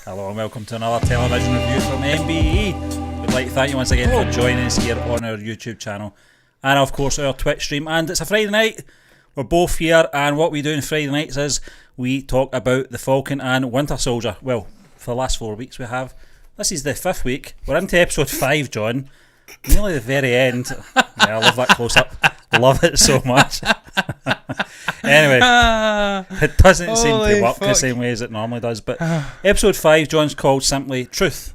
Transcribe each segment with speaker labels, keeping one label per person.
Speaker 1: Hello and welcome to another television review from MBE. We'd like to thank you once again for joining us here on our YouTube channel and of course our Twitch stream. And it's a Friday night, we're both here, and what we do on Friday nights is we talk about the Falcon and Winter Soldier. Well, for the last 4 weeks we have. This is the 5th week, we're into episode 5, John. Nearly the very end. Yeah, I love that close up. Love it so much. Anyway, it doesn't seem to work the same way as it normally does. But episode 5, John's called simply Truth,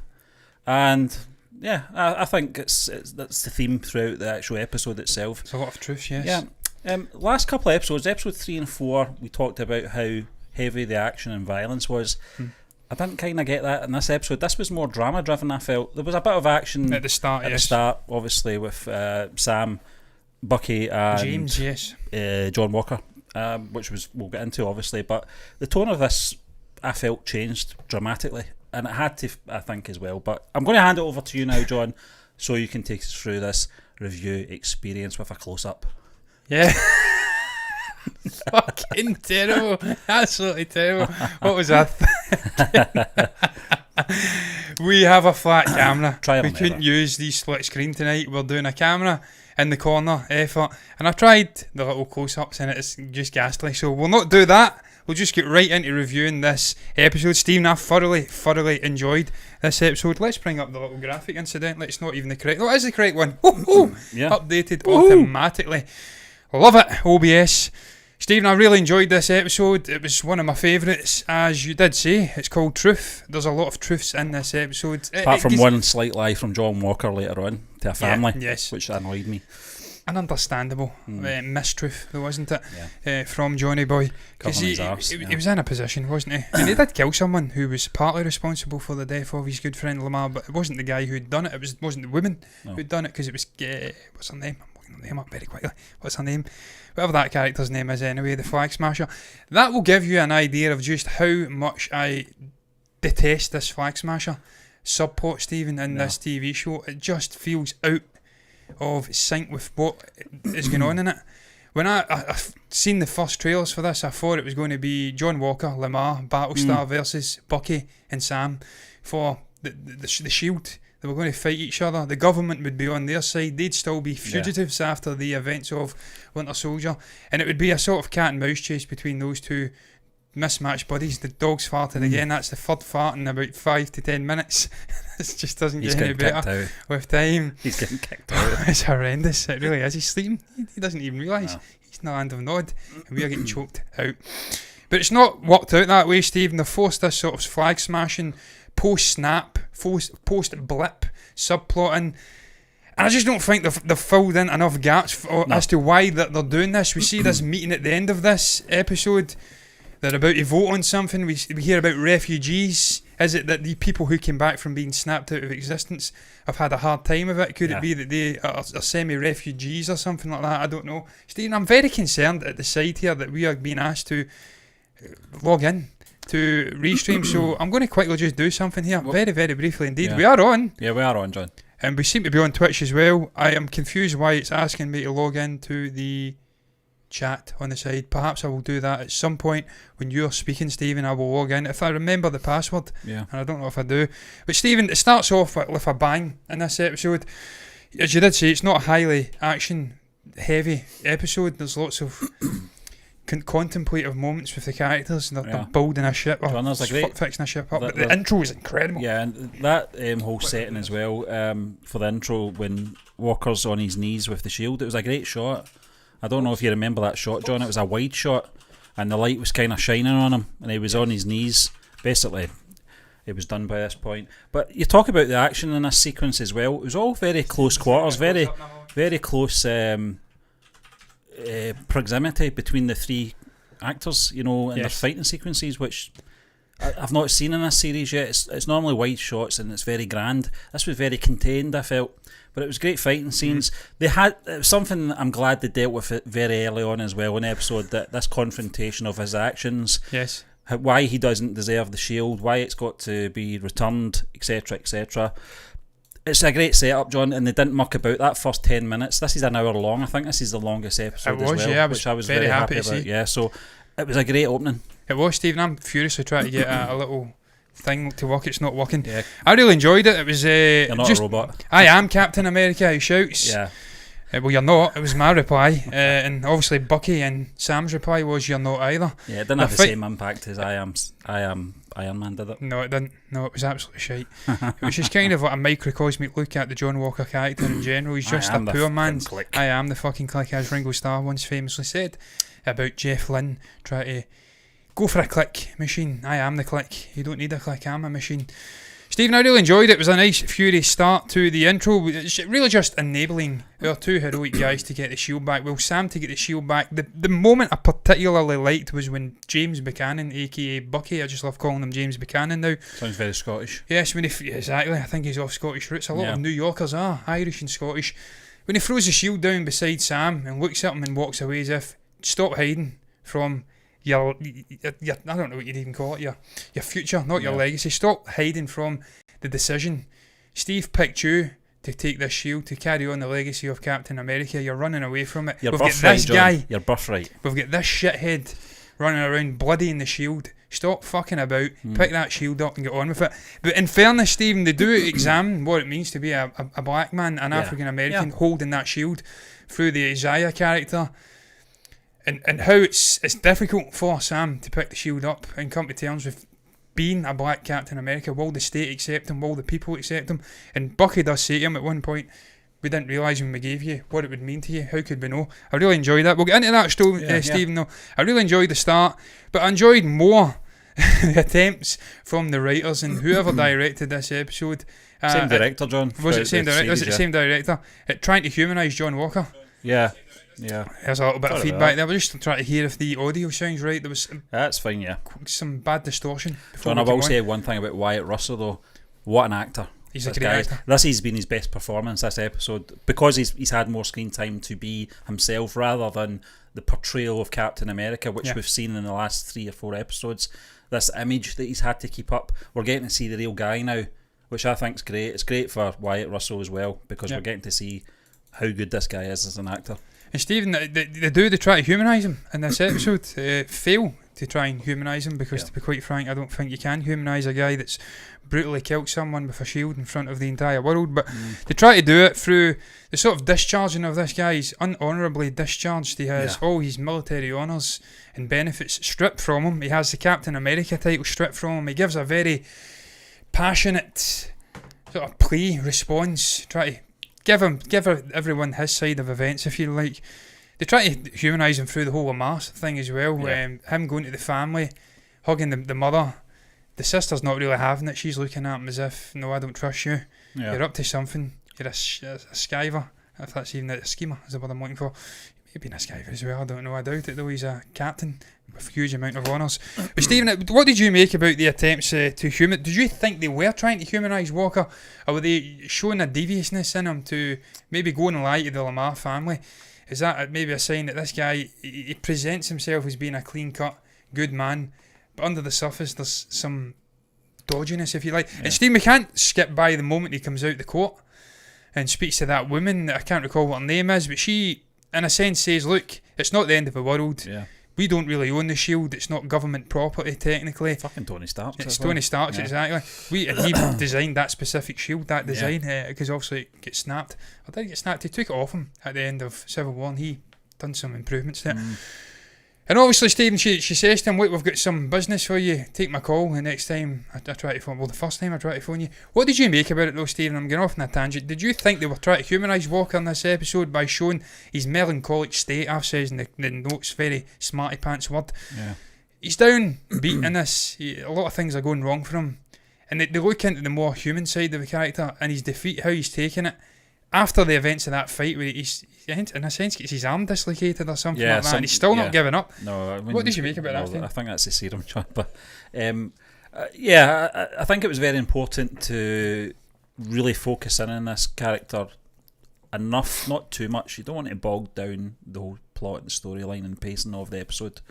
Speaker 1: and yeah, I think that's the theme throughout the actual episode itself.
Speaker 2: It's a lot of truth, yes.
Speaker 1: Yeah. Last couple of episodes, episode 3 and 4, we talked about how heavy the action and violence was. I didn't kind of get that in this episode. This was more drama driven. I felt there was a bit of action
Speaker 2: at the start.
Speaker 1: The start, obviously, with Sam, Bucky, and
Speaker 2: James, yes,
Speaker 1: John Walker, which we'll get into, obviously. But the tone of this, I felt, changed dramatically, and it had to, I think, as well. But I'm going to hand it over to you now, John, so you can take us through this review experience with a close up.
Speaker 2: Yeah. Fucking terrible. Absolutely terrible. What was that? We have a flat camera. We couldn't use the split screen tonight. We're doing a camera in the corner effort, and I've tried the little close-ups and it's just ghastly, so we'll not do that. We'll just get right into reviewing this episode. Stephen, I've thoroughly enjoyed this episode. Let's bring up the little graphic, incidentally. It's not even the correct... Oh, it is the correct one. Yeah. Updated automatically. Love it, OBS. Stephen, I really enjoyed this episode. It was one of my favourites, as you did say. It's called Truth. There's a lot of truths in this episode.
Speaker 1: Apart from one slight lie from John Walker later on to a family,
Speaker 2: yes,
Speaker 1: which annoyed me.
Speaker 2: An understandable mistruth, though, wasn't it? Yeah. From Johnny Boy. Because he was in a position, wasn't he? And he did kill someone who was partly responsible for the death of his good friend Lamar, but it wasn't the guy who'd done it. It wasn't the woman who'd done it, because it was... what's her name? Name up very quickly. What's her name? Whatever that character's name is anyway, the Flag Smasher. That will give you an idea of just how much I detest this Flag Smasher subplot, Stephen, in this TV show. It just feels out of sync with what is going on in it. When I've seen the first trailers for this, I thought it was going to be John Walker, Lamar, Battlestar versus Bucky and Sam for the Shield. They were going to fight each other. The government would be on their side. They'd still be fugitives after the events of Winter Soldier. And it would be a sort of cat and mouse chase between those two mismatched buddies. The dog's farted again. That's the third fart in about 5 to 10 minutes. It just doesn't get any better with time.
Speaker 1: He's getting kicked out.
Speaker 2: It's horrendous. It really is. He's sleeping. He doesn't even realise. He's in the land of Nod. And we are getting choked out. But it's not worked out that way, Stephen. They forced this sort of flag smashing post-snap, post-blip subplotting, and I just don't think they've filled in enough gaps as to why they're doing this. We see this meeting at the end of this episode. They're about to vote on something. We hear about refugees. Is it that the people who came back from being snapped out of existence have had a hard time of it? Could it be that they are semi-refugees or something like that? I don't know. Stephen, I'm very concerned at the side here that we are being asked to log in to restream, so I'm going to quickly just do something here, very, very briefly indeed. We are on.
Speaker 1: Yeah, we are on, John.
Speaker 2: And we seem to be on Twitch as well. I am confused why it's asking me to log into the chat on the side. Perhaps I will do that at some point when you're speaking, Stephen. I will log in if I remember the password. Yeah. And I don't know if I do. But Stephen, it starts off with a bang in this episode. As you did say, it's not a highly action heavy episode. There's lots of contemplative moments with the characters. They're building a ship or fixing a ship up. But the intro is incredible.
Speaker 1: Yeah, and that whole setting as well, for the intro when Walker's on his knees with the shield, it was a great shot. I don't know if you remember that shot, John. It was a wide shot and the light was kind of shining on him and he was on his knees. Basically, it was done by this point. But you talk about the action in this sequence as well. It was all very close quarters, very, very close proximity between the three actors, in their fighting sequences, which I've not seen in this series yet. It's normally wide shots and it's very grand. This was very contained, I felt, but it was great fighting scenes. It was something that I'm glad they dealt with it very early on as well in the episode, that this confrontation of his actions, why he doesn't deserve the shield, why it's got to be returned, etc, etc. It's a great setup, John, and they didn't muck about that first 10 minutes. This is an hour long. I think this is the longest episode which I was very happy about. See. Yeah, so it was a great opening.
Speaker 2: It was, Stephen. I'm furiously trying to get a little thing to work. It's not working. Yeah. I really enjoyed it. It was
Speaker 1: You're not a robot.
Speaker 2: I am Captain America, he shouts.
Speaker 1: Yeah.
Speaker 2: Well, you're not. It was my reply, and obviously Bucky and Sam's reply was, "You're not either."
Speaker 1: Yeah, it didn't have the same impact as I am Iron Man did it.
Speaker 2: No, it didn't. No, it was absolutely shite. It was just kind of like a microcosmic look at the John Walker character in general. He's just a poor man. I am the fucking click, as Ringo Starr once famously said about Jeff Lynne trying to go for a click machine. I am the click. You don't need a click. I'm a machine. Stephen, I really enjoyed it. It was a nice, furious start to the intro. It's really just enabling our two heroic guys to get the shield back. Well, Sam to get the shield back. The moment I particularly liked was when James Buchanan, aka Bucky, I just love calling him James Buchanan now.
Speaker 1: Sounds very Scottish.
Speaker 2: Yes, exactly. I think he's off Scottish roots. A lot of New Yorkers are Irish and Scottish. When he throws the shield down beside Sam and looks at him and walks away as if, stop hiding from your I don't know what you'd even call it, your future, not your legacy. Stop hiding from the decision. Steve picked you to take this shield, to carry on the legacy of Captain America. You're running away from it.
Speaker 1: Your birthright, John. Your birthright.
Speaker 2: We've got this shithead running around bloodying the shield. Stop fucking about. Pick that shield up and get on with it. But in fairness, Stephen, they do examine what it means to be a black man, an African American, holding that shield through the Isaiah character. And how it's difficult for Sam to pick the shield up and come to terms with being a black Captain America. Will the state accept him? Will the people accept him? And Bucky does say to him at one point, "We didn't realise when we gave you what it would mean to you. How could we know?" I really enjoyed that. We'll get into that story, Stephen, though. I really enjoyed the start, but I enjoyed more the attempts from the writers and whoever directed this episode.
Speaker 1: Same director, John.
Speaker 2: Was it same director? Was it the same director? At trying to humanise John Walker.
Speaker 1: Yeah.
Speaker 2: There's a little bit of feedback there. We're just trying to hear if the audio sounds right. There was
Speaker 1: that's fine,
Speaker 2: some bad distortion.
Speaker 1: John, I will say one thing about Wyatt Russell though. What an actor!
Speaker 2: He's a great actor.
Speaker 1: This has been his best performance this episode because he's had more screen time to be himself rather than the portrayal of Captain America, which we've seen in the last 3 or 4 episodes. This image that he's had to keep up. We're getting to see the real guy now, which I think's great. It's great for Wyatt Russell as well because we're getting to see how good this guy is as an actor.
Speaker 2: And Stephen, they try to humanise him in this episode. Fail to try and humanise him because, to be quite frank, I don't think you can humanise a guy that's brutally killed someone with a shield in front of the entire world. But they try to do it through the sort of discharging of this guy. He's unhonourably discharged. He has all his military honours and benefits stripped from him. He has the Captain America title stripped from him. He gives a very passionate sort of plea response, try to give everyone his side of events, if you like. They try to humanise him through the whole Lamar's thing as well. Him going to the family, hugging the mother. The sister's not really having it. She's looking at him as if, no, I don't trust you. You're up to something. You're a skiver. If that's even a schemer, is the word I'm looking for. Maybe a skiver as well. I don't know. I doubt it though. He's a captain with a huge amount of honours. But Stephen, what did you make about the attempts to human? Did you think they were trying to humanise Walker, or were they showing a deviousness in him to maybe go and lie to the Lamar family? Is that maybe a sign that this guy, he presents himself as being a clean-cut, good man, but under the surface there's some dodginess, if you like? And Stephen, we can't skip by the moment he comes out the court and speaks to that woman. I can't recall what her name is, but she, in a sense, says, look, it's not the end of the world. We don't really own the shield. It's not government property, technically.
Speaker 1: Fucking Tony Stark.
Speaker 2: It's Tony Stark's, exactly. He designed that specific shield, that design, because obviously it gets snapped. Or did it get snapped? He took it off him at the end of Civil War, and he done some improvements to it. And obviously, Stephen, she says to him, "Wait, we've got some business for you. Take my call." The next time I try to phone, well, the first time I try to phone you. What did you make about it, though, Stephen? I'm going off on a tangent. Did you think they were trying to humanise Walker in this episode by showing his melancholic state? I've says in the notes, very smarty pants word.
Speaker 1: Yeah.
Speaker 2: He's down beat in this. A lot of things are going wrong for him, and they look into the more human side of the character and his defeat, how he's taken it. After the events of that fight, where he's in a sense gets his arm dislocated or something like that, and he's still not giving up.
Speaker 1: No, I mean,
Speaker 2: what did you make about that?
Speaker 1: I think that's the serum, John. But I think it was very important to really focus in on this character enough, not too much. You don't want to bog down the whole plot and storyline and pacing of the episode,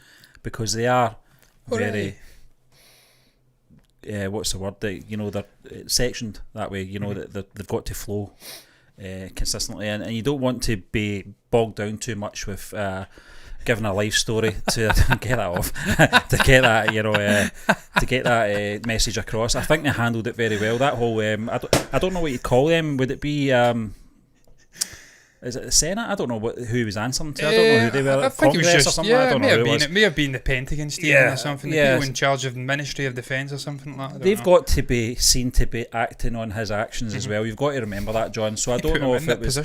Speaker 1: because they are very. What's the word? They're sectioned that way. That they've got to flow consistently, and you don't want to be bogged down too much with giving a life story to get that off, to get that message across. I think they handled it very well. That whole I don't know what you call them. Would it be is it the Senate? I don't know who was answering to. I don't know who they were.
Speaker 2: I think
Speaker 1: Congress
Speaker 2: it was just,
Speaker 1: or something. I don't know who it was.
Speaker 2: It may have been the Pentagon, Stephen, or something. The people in charge of the Ministry of Defence or something like that.
Speaker 1: They've got to be seen to be acting on his actions as well. You've got to remember that, John. So I don't know if it was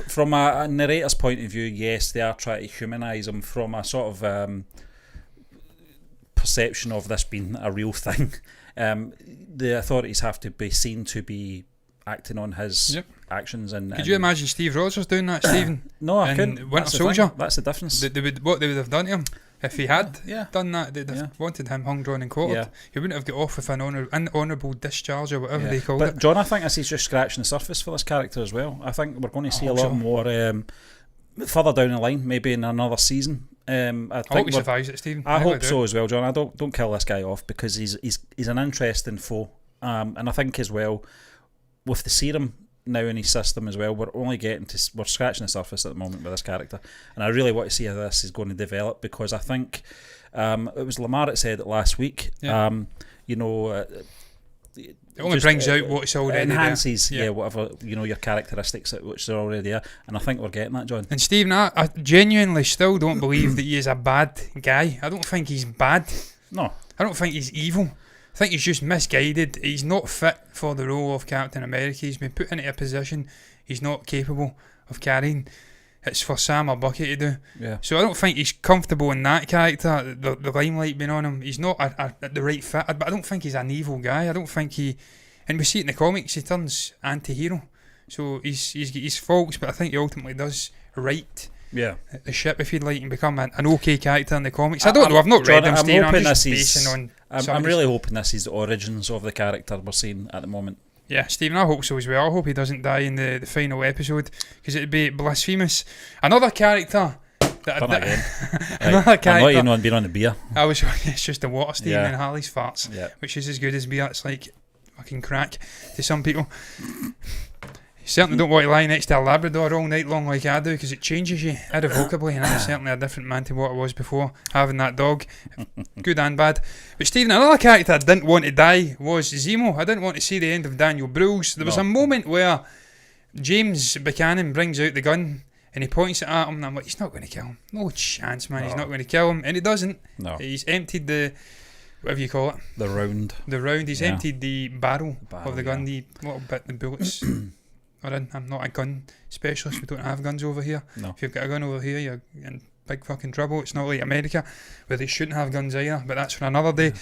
Speaker 1: from a narrator's point of view. Yes, they are trying to humanise him from a sort of perception of this being a real thing. The authorities have to be seen to be acting on his actions.
Speaker 2: Could you imagine Steve Rogers doing that, Stephen?
Speaker 1: No, I couldn't.
Speaker 2: Winter Soldier.
Speaker 1: That's the difference.
Speaker 2: What they would have done to him if he had done that. They'd have wanted him hung, drawn and quartered. Yeah. He wouldn't have got off with an honourable discharge or whatever they called it.
Speaker 1: But John, I think this is just scratching the surface for this character as well. I think we're going to see a lot more further down the line, maybe in another season. I
Speaker 2: hope he survives it, Stephen.
Speaker 1: I hope so as well, John. I don't kill this guy off, because he's an interesting foe, and I think as well with the serum now in his system as well, we're scratching the surface at the moment with this character, and I really want to see how this is going to develop, because I think it was Lamar that said it last week. It only
Speaker 2: brings out what's already
Speaker 1: enhances
Speaker 2: there.
Speaker 1: Whatever your characteristics which are already there, and I think we're getting that, John.
Speaker 2: And Stephen, I genuinely still don't believe that he is a bad guy. I don't think he's bad.
Speaker 1: No,
Speaker 2: I don't think he's evil. I think he's just misguided. He's not fit for the role of Captain America. He's been put into a position he's not capable of carrying. It's for Sam or Bucky to do.
Speaker 1: Yeah.
Speaker 2: So I don't think he's comfortable in that character, the limelight being on him. He's not the right fit. But I don't think he's an evil guy. I don't think he... And we see it in the comics, he turns anti-hero. So he's got his faults, but I think he ultimately does right the ship, if you'd like, and become an okay character in the comics. I don't know, I've not read them, Steve. I'm just basing on...
Speaker 1: I'm really hoping this is the origins of the character we're seeing at the moment.
Speaker 2: Yeah, Stephen, I hope so as well. I hope he doesn't die in the final episode, because it'd be blasphemous. Another character...
Speaker 1: Another character... I'm not even on being on the beer.
Speaker 2: It's just the water, Stephen, and Harley's farts, which is as good as beer. It's like fucking crack to some people. You certainly don't want to lie next to a Labrador all night long like I do, because it changes you irrevocably, and I'm certainly a different man to what I was before having that dog, good and bad. But Stephen, another character I didn't want to die was Zemo. I didn't want to see the end of Daniel Bruce. There was a moment where James Buchanan brings out the gun and he points it at him, and I'm like, he's not going to kill him. No chance, man. He's not going to kill him. And he doesn't.
Speaker 1: No.
Speaker 2: He's emptied the... whatever you call it.
Speaker 1: The round. He's
Speaker 2: emptied the barrel of the gun, the little bit the bullets are in. I'm not a gun specialist. We don't have guns over here.
Speaker 1: No.
Speaker 2: If you've got a gun over here, you're in big fucking trouble. It's not like America, where they shouldn't have guns either, but that's for another day.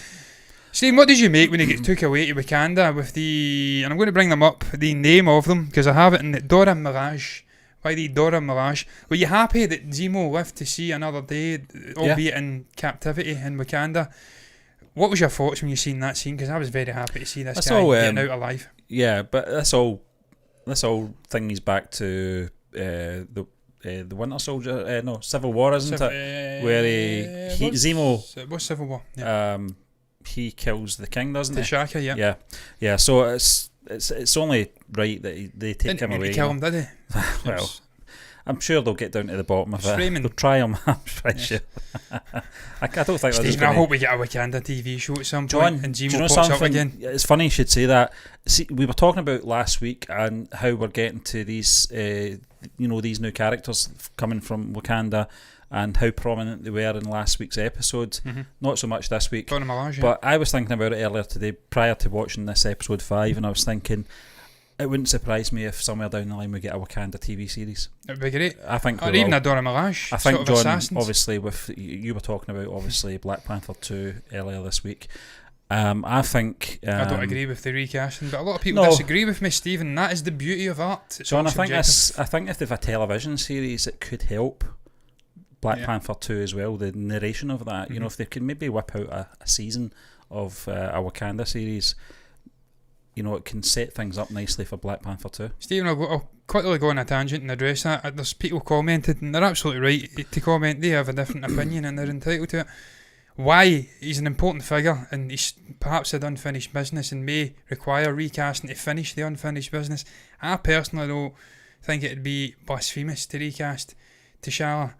Speaker 2: Steve, what did you make when he gets took away to Wakanda with and I'm going to bring them up, the name of them, because I have it in the Dora Milaje. Why the Dora Milaje? Were you happy that Zemo lived to see another day, albeit in captivity in Wakanda? What was your thoughts when you seen that scene? Because I was very happy to see this guy getting out alive.
Speaker 1: Yeah, but this all thingies back to the Winter Soldier, Civil War, isn't it? Where Zemo.
Speaker 2: What's Civil War? Yeah.
Speaker 1: He kills the king, doesn't he?
Speaker 2: T'Chaka,
Speaker 1: yeah. So it's only right that they take him away.
Speaker 2: Didn't kill him, did he?
Speaker 1: Well, I'm sure they'll get down to the bottom of it.
Speaker 2: Framing.
Speaker 1: They'll try them. I'm pretty sure. I don't think
Speaker 2: Stephen, I hope we get a Wakanda TV show at some
Speaker 1: John,
Speaker 2: point and
Speaker 1: do you
Speaker 2: Zemo
Speaker 1: know
Speaker 2: pops
Speaker 1: something?
Speaker 2: up again.
Speaker 1: It's funny you should say that. See, we were talking about last week and how we're getting to these, these new characters coming from Wakanda and how prominent they were in last week's episode. Not so much this week. But I was thinking about it earlier today prior to watching this episode 5, and I was thinking it wouldn't surprise me if somewhere down the line we get a Wakanda TV series.
Speaker 2: It would be great.
Speaker 1: I think
Speaker 2: or even a Dora Milaje.
Speaker 1: I think,
Speaker 2: sort of
Speaker 1: John,
Speaker 2: assassins.
Speaker 1: obviously, with you were talking about obviously Black Panther 2 earlier this week. I think
Speaker 2: I don't agree with the recasting, but a lot of people disagree with me, Stephen. That is the beauty of art. It's
Speaker 1: John,
Speaker 2: all
Speaker 1: I
Speaker 2: subjective.
Speaker 1: think if they've a television series, it could help Black Panther 2 as well. The narration of that, if they can maybe whip out a season of a Wakanda series, it can set things up nicely for Black Panther 2.
Speaker 2: Stephen, I'll quickly go on a tangent and address that. There's people commented, and they're absolutely right to comment. They have a different opinion and they're entitled to it. Why? He's an important figure and he's perhaps had unfinished business and may require recasting to finish the unfinished business. I personally don't think it'd be blasphemous to recast T'Challa.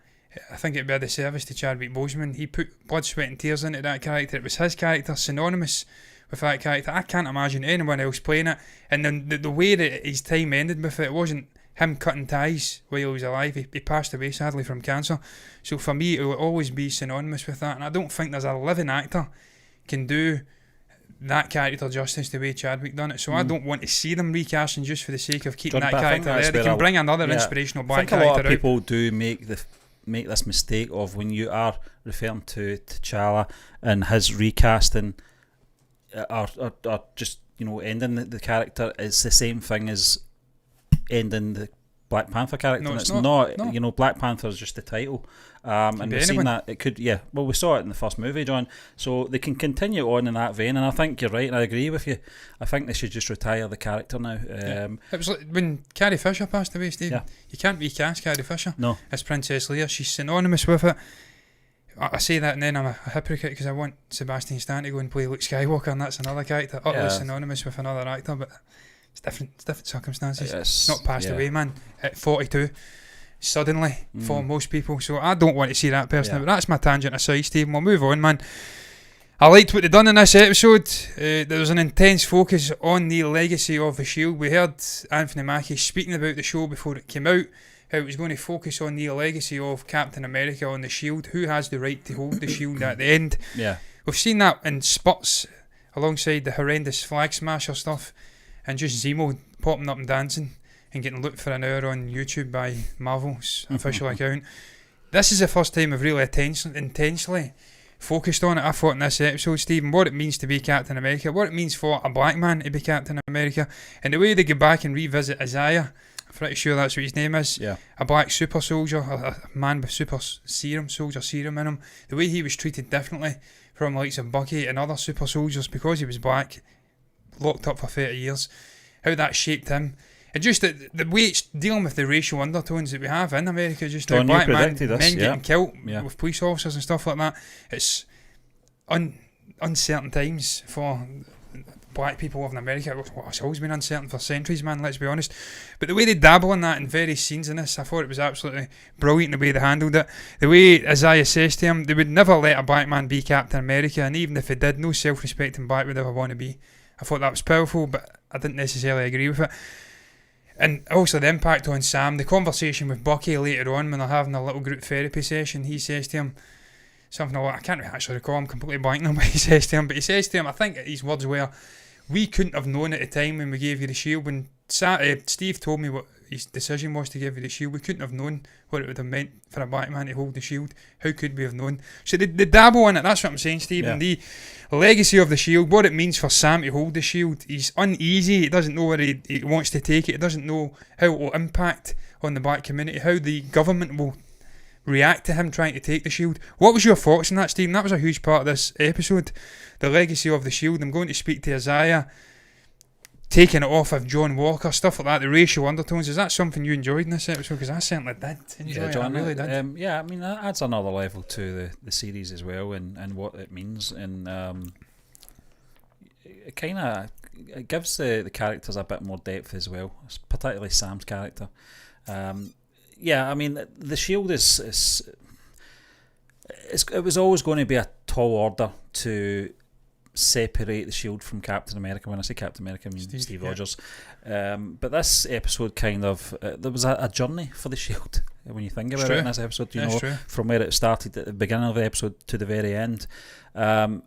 Speaker 2: I think it'd be a disservice to Chadwick Boseman. He put blood, sweat and tears into that character. It was his character, synonymous with that character. I can't imagine anyone else playing it. And then the way that his time ended with it wasn't him cutting ties while he was alive. He passed away sadly from cancer. So for me it will always be synonymous with that, and I don't think there's a living actor can do that character justice the way Chadwick done it. So I don't want to see them recasting just for the sake of keeping
Speaker 1: John,
Speaker 2: that character there. They can bring another inspirational black character out.
Speaker 1: I think a lot of people do make this mistake of when you are referring to T'Challa and his recasting are just ending the character is the same thing as ending the Black Panther character.
Speaker 2: No,
Speaker 1: it's
Speaker 2: not.
Speaker 1: not. Black Panther is just the title, and we've seen that it could. Yeah, well, we saw it in the first movie, John. So they can continue on in that vein, and I think you're right, and I agree with you. I think they should just retire the character now.
Speaker 2: It was like when Carrie Fisher passed away, Steve.
Speaker 1: Yeah.
Speaker 2: You can't recast Carrie Fisher.
Speaker 1: No,
Speaker 2: as Princess Leia. She's synonymous with it. I say that and then I'm a hypocrite because I want Sebastian Stan to go and play Luke Skywalker, and that's another character utterly synonymous with another actor, but it's different circumstances. It's not passed away, man, at 42 suddenly for most people, so I don't want to see that person. But that's my tangent aside, Steve. We'll move on, man. I liked what they done in this episode. There was an intense focus on the legacy of the Shield. We heard Anthony Mackie speaking about the show before it came out, how it was going to focus on the legacy of Captain America on the Shield, who has the right to hold the Shield at the end.
Speaker 1: Yeah,
Speaker 2: we've seen that in spurts alongside the horrendous Flag Smasher stuff, and just Zemo popping up and dancing and getting looked for an hour on YouTube by Marvel's official account. This is the first time we've really intensely focused on it, I thought, in this episode, Stephen, what it means to be Captain America, what it means for a black man to be Captain America, and the way they go back and revisit Isaiah. I'm pretty sure that's what his name is.
Speaker 1: Yeah.
Speaker 2: A black super soldier, a man with super serum in him. The way he was treated differently from the likes of Bucky and other super soldiers because he was black, locked up for 30 years. How that shaped him. And just the way it's dealing with the racial undertones that we have in America, just now, black men getting killed with police officers and stuff like that. It's uncertain times for black people living in America. It's always been uncertain for centuries, man, let's be honest. But the way they dabble in that in various scenes in this, I thought it was absolutely brilliant the way they handled it. The way Isaiah says to him, they would never let a black man be Captain America, and even if he did, no self-respecting black would ever want to be. I thought that was powerful, but I didn't necessarily agree with it. And also the impact on Sam, the conversation with Bucky later on when they're having a little group therapy session, he says to him something like, I can't actually recall, I'm completely blanking on what he says to him, but he says to him, I think his words were, we couldn't have known at the time when we gave you the shield, when Steve told me what his decision was to give you the shield, we couldn't have known what it would have meant for a black man to hold the shield. How could we have known? So they dabble in it, that's what I'm saying, Steve. And the legacy of the shield, what it means for Sam to hold the shield. He's uneasy, he doesn't know where he wants to take it, he doesn't know how it will impact on the black community, how the government will react to him trying to take the shield. What was your thoughts on that, Stephen? That was a huge part of this episode, the legacy of the shield. I'm going to speak to Isaiah, taking it off of John Walker, stuff like that, the racial undertones. Is that something you enjoyed in this episode? Because I certainly did enjoy it.
Speaker 1: John,
Speaker 2: I really did.
Speaker 1: I mean, that adds another level to the series as well, and what it means, and it kind of gives the characters a bit more depth as well, particularly Sam's character. yeah, I mean, the Shield it was always going to be a tall order to separate the Shield from Captain America. When I say Captain America, I mean Steve Rogers. But this episode kind of there was a journey for the Shield when you think about it in this episode. From where it started at the beginning of the episode to the very end. And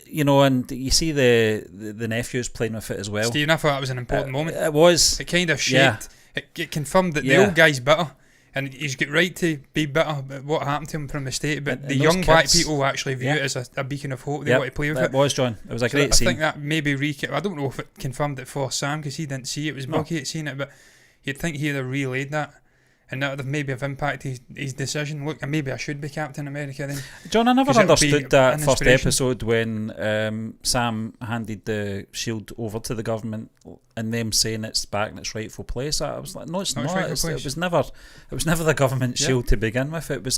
Speaker 1: you see the nephews playing with it as well.
Speaker 2: Stephen, I thought that was an important moment.
Speaker 1: It was.
Speaker 2: It kind of shaped. It confirmed that the old guy's bitter. And he's got right to be bitter about what happened to him from the state, but the young black people actually view it as a beacon of hope. They want to play with it.
Speaker 1: It was, John. It was a great scene.
Speaker 2: I think that maybe I don't know if it confirmed it for Sam because he didn't see it. It was Bucky that seen it, but you'd think he'd have relayed that, and that would have maybe have impacted his decision. Look, maybe I should be Captain America then.
Speaker 1: John, I never understood that first episode when Sam handed the Shield over to the government and them saying it's back in its rightful place. I was like, no, it's not. It was never the government Shield to begin with. It was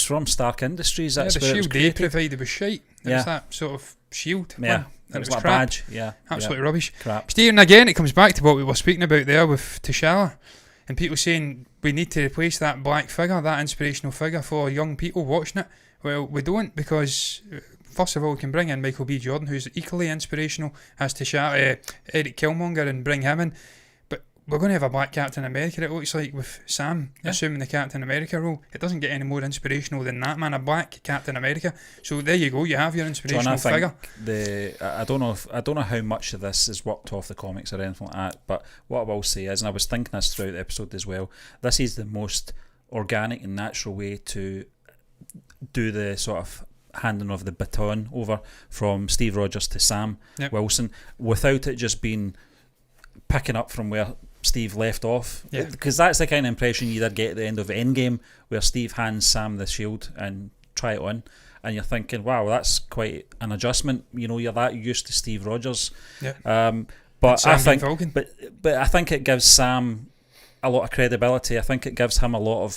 Speaker 1: from Stark Industries. That's
Speaker 2: the Shield they provided was shite. It was that sort of Shield.
Speaker 1: Yeah,
Speaker 2: and it was
Speaker 1: like
Speaker 2: crap.
Speaker 1: A badge. Yeah,
Speaker 2: absolutely rubbish.
Speaker 1: Crap.
Speaker 2: Stephen, again, it comes back to what we were speaking about there with T'Challa. And people saying we need to replace that black figure, that inspirational figure for young people watching it. Well, we don't, because first of all, we can bring in Michael B. Jordan, who's equally inspirational as T'Challa, Eric Killmonger, and bring him in. But we're going to have a black Captain America, it looks like, with Sam assuming the Captain America role. It doesn't get any more inspirational than that, man. A black Captain America. So there you go. You have your inspirational figure.
Speaker 1: I don't know how much of this is worked off the comics or anything like that. But what I will say is, and I was thinking this throughout the episode as well, this is the most organic and natural way to do the sort of handing of the baton over from Steve Rogers to Sam Wilson, without it just being picking up from where Steve left off, because that's the kind of impression you did get at the end of Endgame, where Steve hands Sam the Shield and try it on, and you're thinking, wow, that's quite an adjustment. You're that used to Steve Rogers. But I think, but I think it gives Sam a lot of credibility. I think it gives him a lot of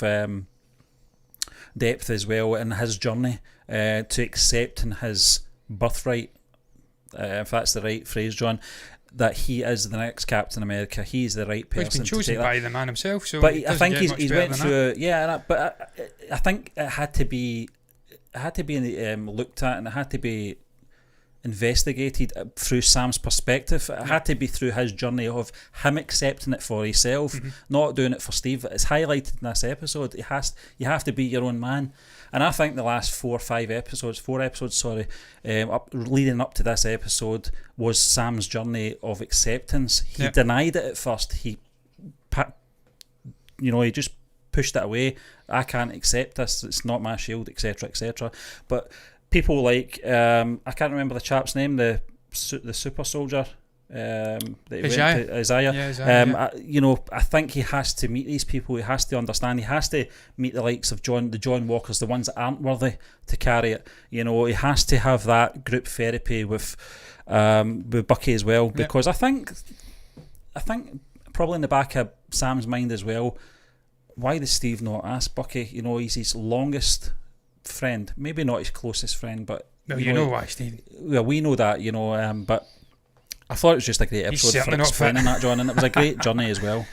Speaker 1: depth as well in his journey to accepting his birthright, if that's the right phrase, John, that he is the next Captain America. He's the right person.
Speaker 2: He's been chosen by the man himself, so
Speaker 1: but I think he's went through but I think it had to be looked at, and it had to be investigated through Sam's perspective. It had to be through his journey of him accepting it for himself, not doing it for Steve. It's highlighted in this episode. You have to be your own man. And I think the last 4 episodes, leading up to this episode, was Sam's journey of acceptance. He denied it at first. He just pushed it away. I can't accept this. It's not my Shield, etc., etc. But people like I can't remember the chap's name, the super soldier. Isaiah. I think he has to meet these people. He has to understand. He has to meet the likes of the John Walkers, the ones that aren't worthy to carry it. He has to have that group therapy with Bucky as well, because I think probably in the back of Sam's mind as well, why does Steve not ask Bucky? He's his longest friend, maybe not his closest friend, but
Speaker 2: why, Steve.
Speaker 1: Well, we know that, but I thought it was just a great episode for explaining that, John, and it was a great journey as well.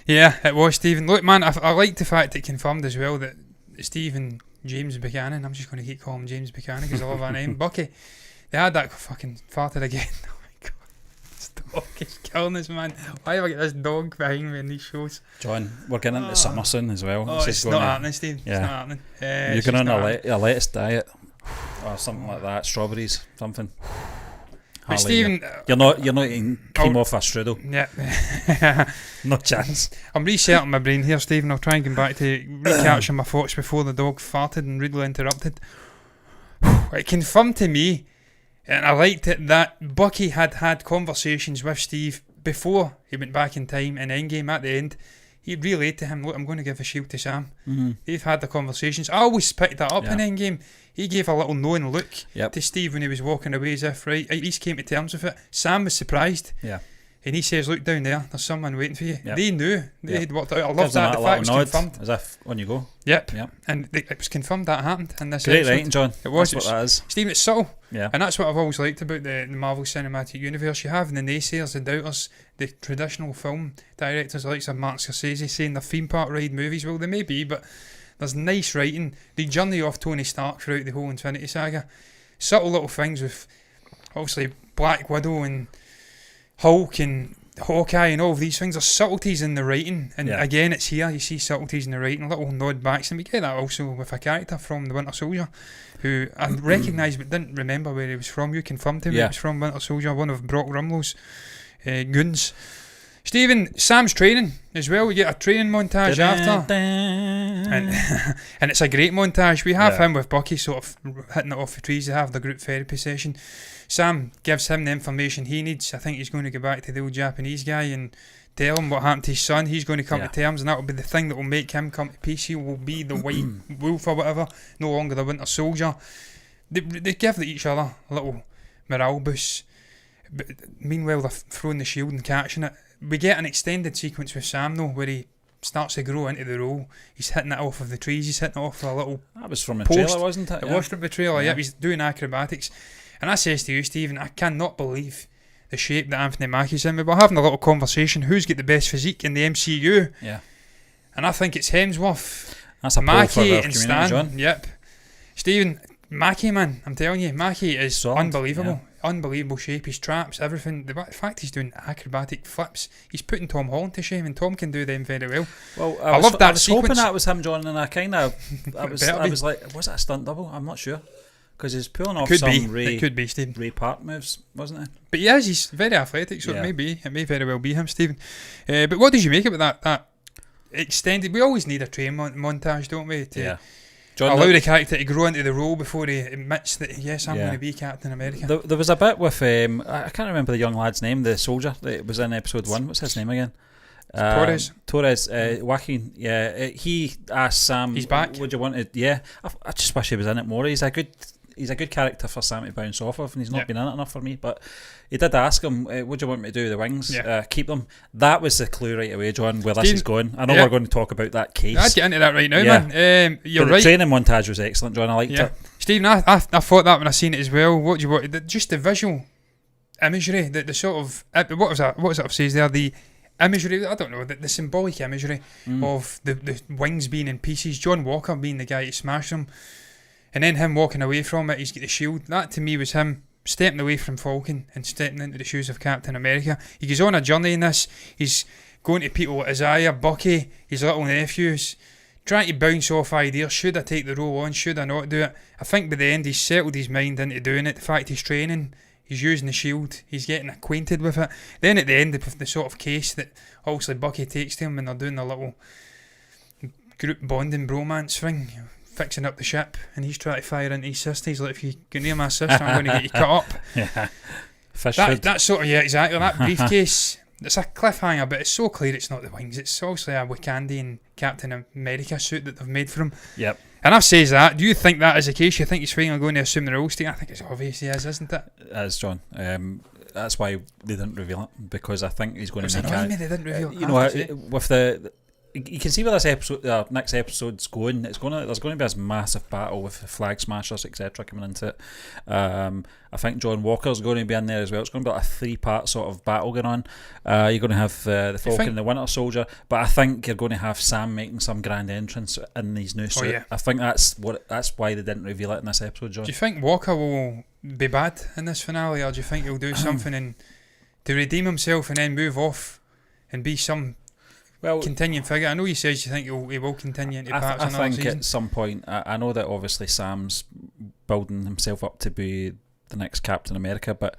Speaker 1: Yeah,
Speaker 2: it was, Stephen. Look, man, I like the fact it confirmed as well that Steve and James Buchanan, I'm just going to keep calling him James Buchanan because I love that name, Bucky, they had that fucking farted again. Oh my god, this dog is killing us, man. Why have I got this dog behind me in these shows?
Speaker 1: John, we're getting into summer soon as well.
Speaker 2: It's not happening, Steve.
Speaker 1: Yeah.
Speaker 2: It's not happening.
Speaker 1: You're going on a lettuce diet or something like that, strawberries, something.
Speaker 2: But Stephen,
Speaker 1: you're not eating cream off a strudel.
Speaker 2: Yeah.
Speaker 1: No chance.
Speaker 2: I'm resetting my brain here, Stephen. I'll try and get back to recapture my thoughts before the dog farted and rudely interrupted. It confirmed to me, and I liked it, that Bucky had conversations with Steve before he went back in time in Endgame. At the end, he relayed to him, look, I'm going to give a shield to Sam. They've had the conversations. I always picked that up in Endgame. He gave a little knowing look to Steve when he was walking away, as if, right, at least came to terms with it. Sam was surprised.
Speaker 1: Yeah.
Speaker 2: And he says, look down there's someone waiting for you.
Speaker 1: Yep.
Speaker 2: They knew. They'd worked out. I love
Speaker 1: Gives them
Speaker 2: that. The fact it was
Speaker 1: nod,
Speaker 2: confirmed.
Speaker 1: as if on you go.
Speaker 2: Yep. And it was confirmed that happened in this
Speaker 1: Great
Speaker 2: episode.
Speaker 1: writing, John.
Speaker 2: It was.
Speaker 1: That's what that is.
Speaker 2: Steve, it's subtle.
Speaker 1: Yeah.
Speaker 2: And that's what I've always liked about the Marvel Cinematic Universe. You have the naysayers, the doubters, the traditional film directors like Martin Scorsese saying they're theme park ride movies. Well, they may be, but there's nice writing. The journey of Tony Stark throughout the whole Infinity Saga. Subtle little things with, obviously, Black Widow and Hulk and Hawkeye and all of these things. There's subtleties in the writing, and again it's here, you see subtleties in the writing, little nod backs, and we get that also with a character from the Winter Soldier who I recognised but didn't remember where he was from. You confirmed him he was from Winter Soldier, one of Brock Rumlow's goons. Stephen, Sam's training as well. We get a training montage after, and it's a great montage. We have him with Bucky sort of hitting it off the trees. They have the group therapy session. Sam gives him the information he needs. I think he's going to go back to the old Japanese guy and tell him what happened to his son. He's going to come to terms, and that will be the thing that will make him come to peace. He will be the White Wolf or whatever, no longer the Winter Soldier. They give each other a little morale boost. But meanwhile, they're throwing the shield and catching it. We get an extended sequence with Sam though, where he starts to grow into the role. He's hitting it off of the trees. He's hitting it off of a little.
Speaker 1: That was from a
Speaker 2: post.
Speaker 1: trailer, wasn't it?
Speaker 2: It was from the trailer. Yeah, he's doing acrobatics. And I says to you, Stephen, I cannot believe the shape that Anthony Mackie's in. We were having a little conversation. Who's got the best physique in the MCU?
Speaker 1: Yeah.
Speaker 2: And I think it's Hemsworth,
Speaker 1: that's a
Speaker 2: Mackie, and Stan.
Speaker 1: John.
Speaker 2: Yep. Stephen, Mackie, man, I'm telling you, Mackie is
Speaker 1: solid.
Speaker 2: Unbelievable. Yeah. Unbelievable shape. His traps, everything. The fact he's doing acrobatic flips, he's putting Tom Holland to shame, and Tom can do them very well.
Speaker 1: Well,
Speaker 2: I love that
Speaker 1: I was
Speaker 2: sequence.
Speaker 1: hoping that was him, John, and I was like, was that a stunt double? I'm not sure. Because he's pulling off Ray Park moves, wasn't it?
Speaker 2: But he's very athletic, so it may very well be him, Stephen. But what did you make about that extended? We always need a train montage, don't we? To allow the character to grow into the role before he admits that, yes, I'm going to be Captain America.
Speaker 1: There was a bit with, I can't remember the young lad's name, the soldier that was in episode 1. What's his name again?
Speaker 2: Torres,
Speaker 1: Joaquin. He asked Sam,
Speaker 2: he's back.
Speaker 1: Would you want to? Yeah, I just wish he was in it more. He's a good character for Sam to bounce off of, and he's not been in it enough for me. But he did ask him, "Would you want me to do the wings? Keep them?" That was the clue right away, John, where this is going. I know we're going to talk about that case.
Speaker 2: I'd get into that right now, man. You're right.
Speaker 1: The training montage was excellent, John. I liked it.
Speaker 2: Stephen, I thought that when I seen it as well. What do you want? Just the visual imagery, the sort of what was that says there? The imagery, I don't know, the symbolic imagery of the wings being in pieces. John Walker being the guy to smash them. And then him walking away from it, he's got the shield. That to me was him stepping away from Falcon and stepping into the shoes of Captain America. He goes on a journey in this. He's going to people like Isaiah, Bucky, his little nephews, trying to bounce off ideas. Should I take the role on? Should I not do it? I think by the end he's settled his mind into doing it. The fact he's training, he's using the shield, he's getting acquainted with it. Then at the end of the sort of case that obviously Bucky takes to him when they're doing a little group bonding bromance thing, fixing up the ship, and he's trying to fire into his sister. He's like, if you go near my sister, I'm going to get you cut up. That sort of, exactly. That briefcase, it's a cliffhanger, but it's so clear it's not the wings. It's obviously a Wakandian Captain America suit that they've made for him.
Speaker 1: Yep.
Speaker 2: And I've says that. Do you think that is the case? You think he's finally going to assume the role, Steve? I think it's obvious he is, isn't it?
Speaker 1: It is, John. That's why they didn't reveal it, because I think he's going to make it.
Speaker 2: They didn't reveal it.
Speaker 1: You know, with the... You can see where this episode, next episode's going. There's going to be this massive battle with flag smashers, etc., coming into it. I think John Walker's going to be in there as well. It's going to be like a 3-part sort of battle going on. You're going to have the Falcon and the Winter Soldier, but I think you're going to have Sam making some grand entrance in these new suit. I think that's why they didn't reveal it in this episode, John.
Speaker 2: Do you think Walker will be bad in this finale, or do you think he'll do something to redeem himself and then move off and be some continuing figure? I know you says you think he will continue into perhaps another season. I think
Speaker 1: at some point, I know that obviously Sam's building himself up to be the next Captain America, but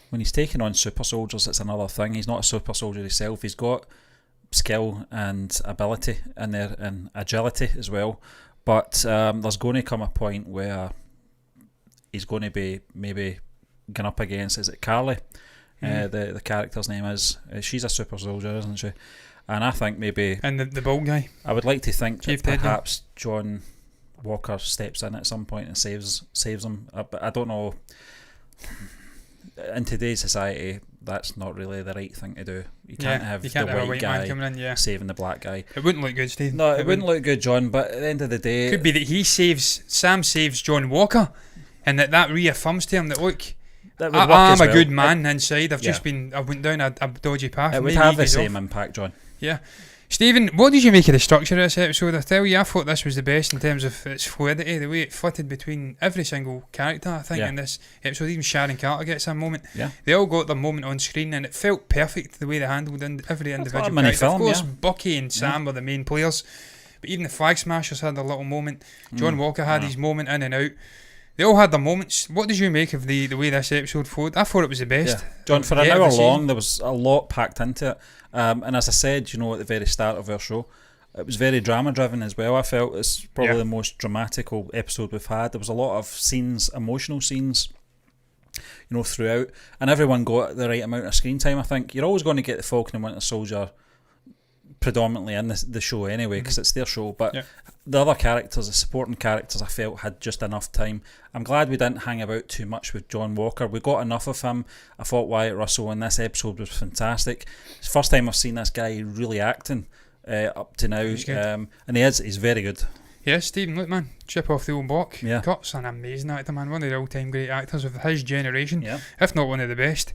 Speaker 1: when he's taking on super soldiers, it's another thing. He's not a super soldier himself. He's got skill and ability in there, and agility as well, but there's going to come a point where he's going to be maybe going up against, is it Carly? The character's name is. She's a super soldier, isn't she? And I think maybe...
Speaker 2: And the bald guy?
Speaker 1: I would like to think that perhaps John Walker steps in at some point and saves him. But I don't know... in today's society, that's not really the right thing to do. You can't have the white guy
Speaker 2: coming in,
Speaker 1: saving the black guy.
Speaker 2: It wouldn't look good, Steve.
Speaker 1: No, it wouldn't look good, John. But at the end of the day,
Speaker 2: could be that Sam saves John Walker, and that reaffirms to him that look, I'm a good man inside. I went down a dodgy path.
Speaker 1: It would have the same impact, John.
Speaker 2: Yeah. Stephen, what did you make of the structure of this episode? I tell you, I thought this was the best in terms of its fluidity, the way it flitted between every single character, I think, in this episode. Even Sharon Carter gets a moment.
Speaker 1: Yeah.
Speaker 2: They all got their moment on screen, and it felt perfect the way they handled every individual character.
Speaker 1: Film,
Speaker 2: of course, Bucky and Sam were the main players, but even the Flag Smashers had their little moment. John Walker had his moment in and out. They all had their moments. What did you make of the way this episode flowed? I thought it was the best.
Speaker 1: Yeah. John, for an hour long, there was a lot packed into it. And as I said, at the very start of our show, it was very drama driven as well. I felt it's probably the most dramatical episode we've had. There was a lot of scenes, emotional scenes, throughout, and everyone got the right amount of screen time. I think you're always going to get the Falcon and Winter Soldier predominantly in the show anyway, because it's their show, but the other characters, the supporting characters, I felt had just enough time. I'm glad we didn't hang about too much with John Walker. We got enough of him. I thought Wyatt Russell in this episode was fantastic. It's the first time I've seen this guy really acting up to now, and he's very good.
Speaker 2: Yeah, Stephen, look, man, chip off the old block.
Speaker 1: Yeah.
Speaker 2: Kurt's an amazing actor, man, one of the all-time great actors of his generation, if not one of the best.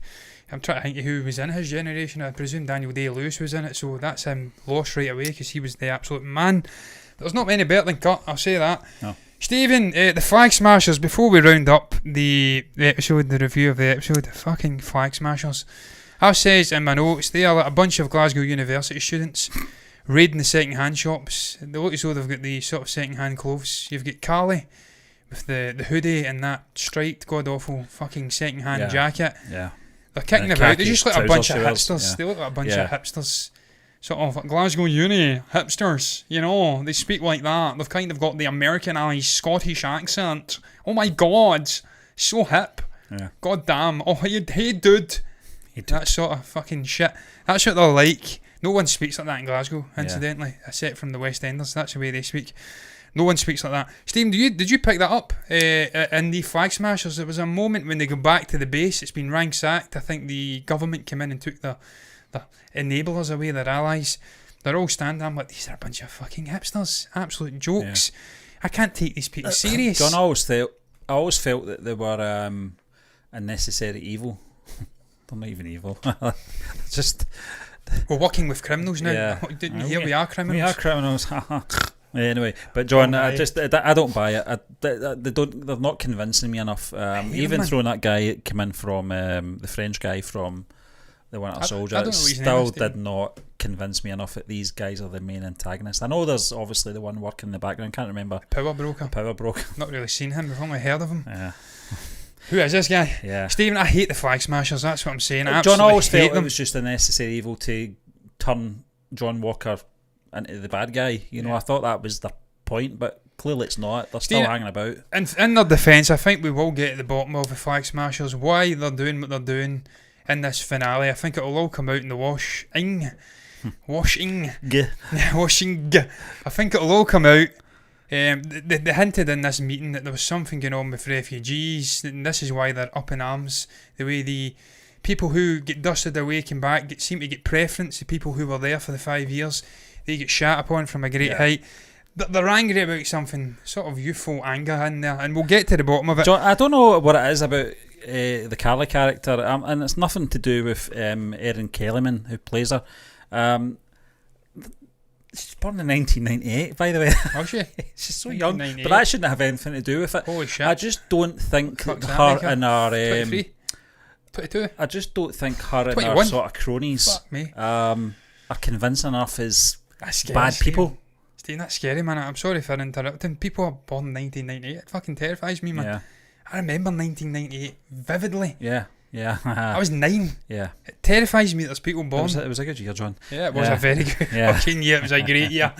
Speaker 2: I'm trying to think of who was in his generation. I presume Daniel Day-Lewis was in it, so that's him lost right away because he was the absolute man. There's not many better than Kurt, I'll say that.
Speaker 1: No.
Speaker 2: Stephen, the Flag Smashers, before we round up the episode, the review of the episode, the fucking Flag Smashers, I says in my notes, they are like a bunch of Glasgow University students raiding the second-hand shops. They look as though they've got the sort of second-hand clothes. You've got Carly with the hoodie and that striped, god-awful fucking second-hand jacket.
Speaker 1: Yeah.
Speaker 2: They're kicking about. They're just like a bunch of hipsters. They look like a bunch of hipsters. Sort of Glasgow Uni hipsters. They speak like that. They've kind of got the Americanised Scottish accent. Oh my god. So hip.
Speaker 1: Yeah.
Speaker 2: God damn. Oh, hey dude. That sort of fucking shit. That's what they're like. No one speaks like that in Glasgow, incidentally. Except from the West Enders. That's the way they speak. No one speaks like that. Stephen, did you pick that up in the Flag Smashers? There was a moment when they go back to the base. It's been ransacked. I think the government came in and took the enablers away, their allies. They're all standing there. I'm like, these are a bunch of fucking hipsters. Absolute jokes. I can't take these people serious.
Speaker 1: John, I always felt that they were a necessary evil. They're not even evil. Just...
Speaker 2: We're working with criminals now.
Speaker 1: Yeah.
Speaker 2: Didn't you hear we are criminals?
Speaker 1: We are criminals. Anyway, but John, I don't buy it. They're not convincing me enough. Even throwing that guy come in from the French guy from the Winter Soldier, it still did not convince me enough that these guys are the main antagonists. I know there's obviously the one working in the background. Can't remember.
Speaker 2: Power Broker.
Speaker 1: Not
Speaker 2: really seen him. We've only heard of him.
Speaker 1: Yeah.
Speaker 2: Who is this guy?
Speaker 1: Yeah.
Speaker 2: Stephen, I hate the Flag Smashers. That's what I'm saying.
Speaker 1: John always felt it was just a necessary evil to turn John Walker into the bad guy. I thought that was the point, but clearly it's not. They're still hanging about.
Speaker 2: And in their defence, I think we will get at the bottom of the Flag Smashers, why they're doing what they're doing in this finale. I think it'll all come out in the washing. I think it'll all come out. They hinted in this meeting that there was something going on with refugees, and this is why they're up in arms. The way the people who get dusted away came back seem to get preference. The people who were there for the 5 years, they get shat upon from a great height. They're angry about something, sort of youthful anger in there, and we'll get to the bottom of it.
Speaker 1: John, I don't know what it is about the Carly character, and it's nothing to do with Erin Kellyman, who plays her. She's born in 1998, by the way.
Speaker 2: Oh, she?
Speaker 1: She's so young, but that shouldn't have anything to do with it.
Speaker 2: Holy shit.
Speaker 1: I just don't think her and her...
Speaker 2: 23? 22?
Speaker 1: I just don't think her
Speaker 2: 21?
Speaker 1: And her sort of cronies
Speaker 2: Fuck me.
Speaker 1: Are convincing enough as
Speaker 2: scary,
Speaker 1: bad people.
Speaker 2: Steve, that's scary, man. I'm sorry for interrupting. People are born in 1998. It fucking terrifies me, man.
Speaker 1: Yeah.
Speaker 2: I remember 1998 vividly.
Speaker 1: Yeah.
Speaker 2: I was 9.
Speaker 1: Yeah.
Speaker 2: It terrifies me that there's people born.
Speaker 1: It was a good year, John.
Speaker 2: Yeah, it was a very good fucking year. It was a great year.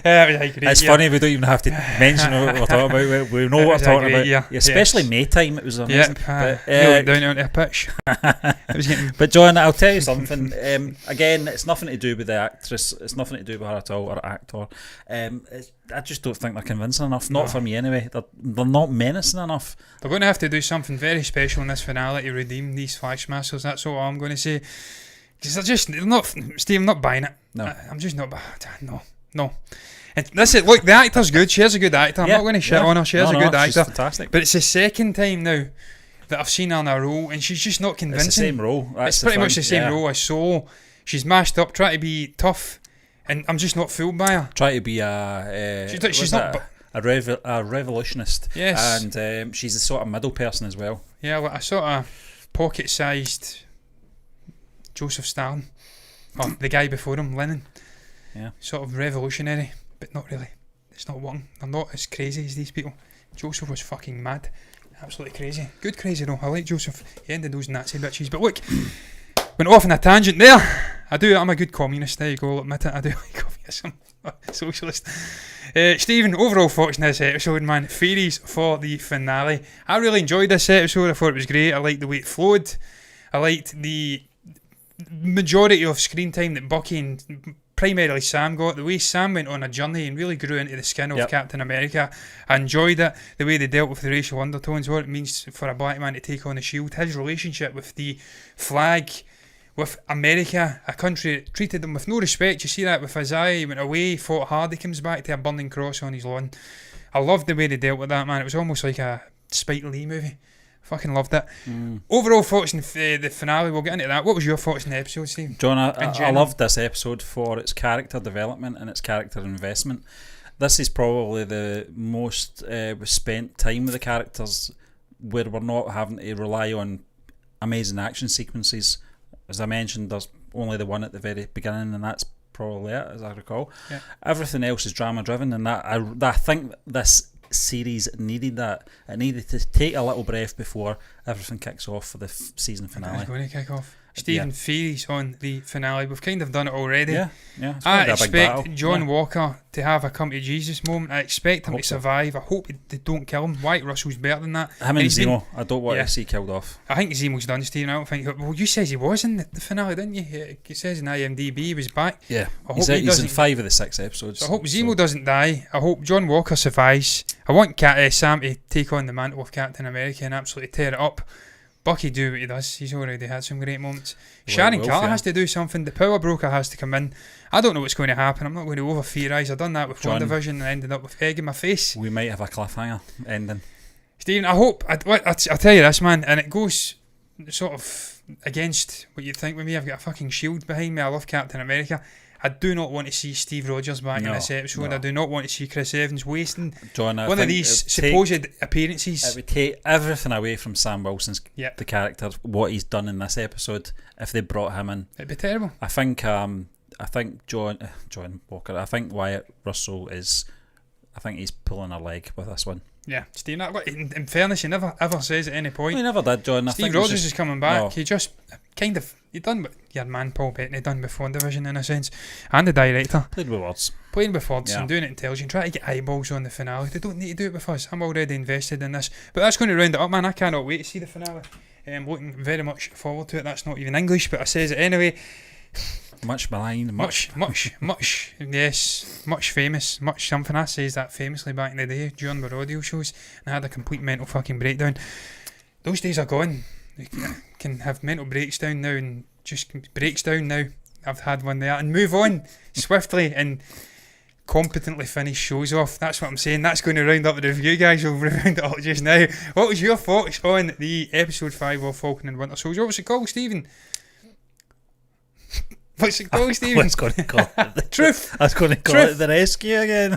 Speaker 2: It's
Speaker 1: funny we don't even have to mention what we're talking about. We know what we're talking about.
Speaker 2: Year.
Speaker 1: Especially May time, it was amazing.
Speaker 2: Went down onto a pitch.
Speaker 1: But John, I'll tell you something. Again, it's nothing to do with the actress. It's nothing to do with her at all, or actor. I just don't think they're convincing enough. Not for me anyway. They're not menacing enough.
Speaker 2: They're going to have to do something very special in this finale to redeem these Flag Smashers. That's all I'm going to say. Because they're not, Steve, I'm not buying it.
Speaker 1: No.
Speaker 2: I'm just not, no. And listen, look, the actor's good. She's a good actor. I'm not going to shit on her. She's a good actor.
Speaker 1: She's fantastic.
Speaker 2: But it's the second time now that I've seen her in a role, and she's just not convincing.
Speaker 1: It's the same role.
Speaker 2: It's pretty much the same role as Solo. She's mashed up, trying to be tough, and I'm just not fooled by her.
Speaker 1: Try to be she's not a revolutionist.
Speaker 2: Yes.
Speaker 1: And she's the sort of middle person as well.
Speaker 2: Yeah, like a sort of pocket-sized Joseph Stalin, or the guy before him, Lenin.
Speaker 1: Yeah.
Speaker 2: Sort of revolutionary, but not really. It's not one. They're not as crazy as these people. Joseph was fucking mad. Absolutely crazy. Good crazy though. I like Joseph. He ended those Nazi bitches. But look, went off on a tangent there. I'm a good communist. There you go. I'll admit it. I do like communism. Socialist. Stephen, overall thoughts on this episode, man. Theories for the finale. I really enjoyed this episode. I thought it was great. I liked the way it flowed. I liked the majority of screen time that Bucky and primarily Sam got. The way Sam went on a journey and really grew into the skin of Captain America. I enjoyed it. The way they dealt with the racial undertones, what it means for a black man to take on the shield, his relationship with the flag, with America, a country that treated them with no respect. You see that with Isaiah. He went away, fought hard, he comes back to a burning cross on his lawn. I loved the way they dealt with that, man. It was almost like a Spike Lee movie. Fucking loved it. Overall thoughts on the finale, we'll get into that. What was your thoughts on the episode, Steve?
Speaker 1: John, I loved this episode for its character development and its character investment. This is probably the most spent time with the characters where we're not having to rely on amazing action sequences. As I mentioned, there's only the one at the very beginning, and that's probably it, as I recall. Yeah. Everything else is drama driven, and that I think this series needed that. It needed to take a little breath before everything kicks off for the season finale.
Speaker 2: It's going to kick off. Stephen, theories on the finale. We've kind of done it already.
Speaker 1: Yeah.
Speaker 2: I expect John Walker to have a come to Jesus moment. I expect him to survive. I hope they don't kill him. Wyatt Russell's better than that.
Speaker 1: Him and Zemo, I don't want to see killed off.
Speaker 2: I think Zemo's done, Stephen. I don't think. Well, you says he was in the finale, didn't you? It says in IMDb he was back.
Speaker 1: Yeah, he's in 5 of the 6 episodes.
Speaker 2: So I hope Zemo doesn't die. I hope John Walker survives. I want Sam to take on the mantle of Captain America and absolutely tear it up. Bucky do what he does. He's already had some great moments. Sharon Carter has to do something. The power broker has to come in. I don't know what's going to happen. I'm not going to over theorise. I've done that with WandaVision and ended up with egg in my face.
Speaker 1: We might have a cliffhanger ending.
Speaker 2: Stephen, I hope. I'll tell you this, man, and it goes sort of against what you think with me. I've got a fucking shield behind me. I love Captain America. I do not want to see Steve Rogers back in this episode. I do not want to see Chris Evans wasting one of these supposed appearances.
Speaker 1: It would take everything away from Sam Wilson's the character, what he's done in this episode, if they brought him in.
Speaker 2: It'd be terrible.
Speaker 1: I think John Walker, I think Wyatt Russell is, I think he's pulling a leg with this one.
Speaker 2: Yeah, Steve, in fairness, he never ever says at any point.
Speaker 1: Well, he never did, John.
Speaker 2: Steve Rogers is coming back. No. He just kind of, he done what your man Paul Bettany done with WandaVision in a sense, and the director.
Speaker 1: Playing with words
Speaker 2: and doing it intelligent, trying to get eyeballs on the finale. They don't need to do it with us. I'm already invested in this. But that's going to round it up, man. I cannot wait to see the finale. I'm looking very much forward to it. That's not even English, but I says it anyway.
Speaker 1: Much maligned, much
Speaker 2: yes, much famous, much something. I says that famously back in the day during the audio shows, and I had a complete mental fucking breakdown. Those days are gone. You can have mental breaks down now, and just breaks down now. I've had one there, and move on swiftly and competently finish shows off. That's what I'm saying. That's going to round up the review, guys. We'll round it up just now. What was your thoughts on the episode 5 of Falcon and Winter Soldier? What was it called, Stephen? What's it called, Stephen?
Speaker 1: I was going to call it the
Speaker 2: Truth.
Speaker 1: I was going to call it the rescue again.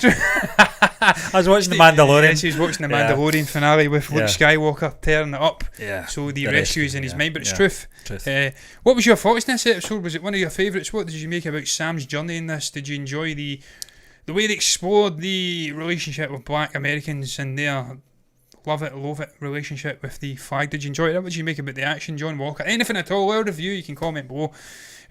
Speaker 1: I was watching the Mandalorian.
Speaker 2: Yes, he was watching the Mandalorian finale with Luke Skywalker tearing it up.
Speaker 1: Yeah.
Speaker 2: So the rescue is in his mind, but it's truth. What was your thoughts in this episode? Was it one of your favourites? What did you make about Sam's journey in this? Did you enjoy the way they explored the relationship with Black Americans and their love it relationship with the flag? Did you enjoy it? What did you make about the action, John Walker? Anything at all? Our review, you can comment below.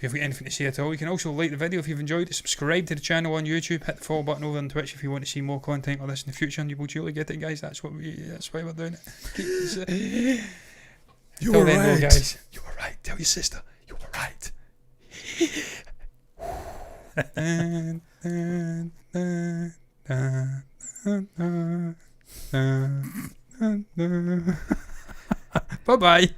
Speaker 2: If you've got anything to say at all, you can also like the video if you've enjoyed it, subscribe to the channel on YouTube, hit the follow button over on Twitch if you want to see more content like this in the future, and you will surely get it, guys. That's why we're doing it.
Speaker 1: You were right,
Speaker 2: though, guys.
Speaker 1: You were right. Tell your sister you were right.
Speaker 2: Bye bye.